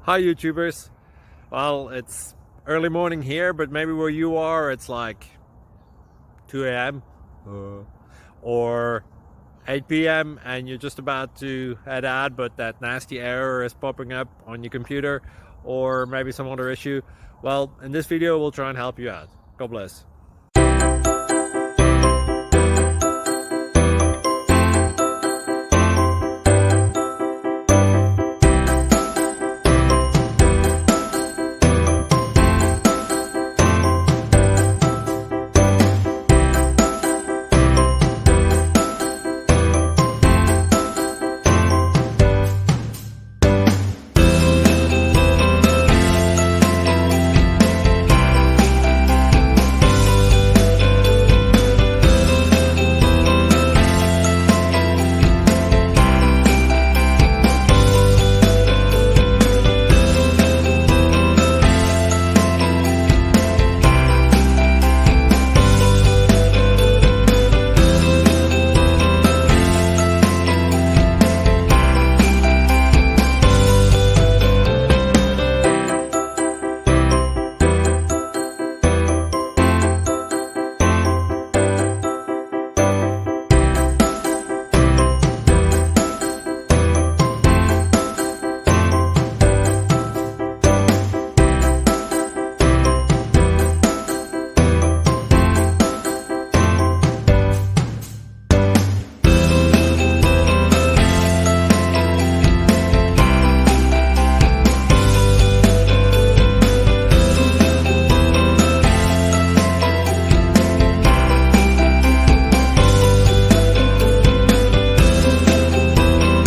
Hi YouTubers. Well, it's early morning here, but maybe where you are it's like 2 a.m. Or 8 p.m. and you're just about to head out, but that nasty error is popping up on your computer, or maybe some other issue. Well, in this video we'll try and help you out. God bless.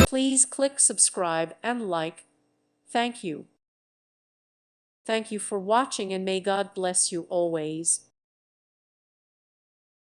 Please click subscribe and like. Thank you. Thank you for watching, and may God bless you always.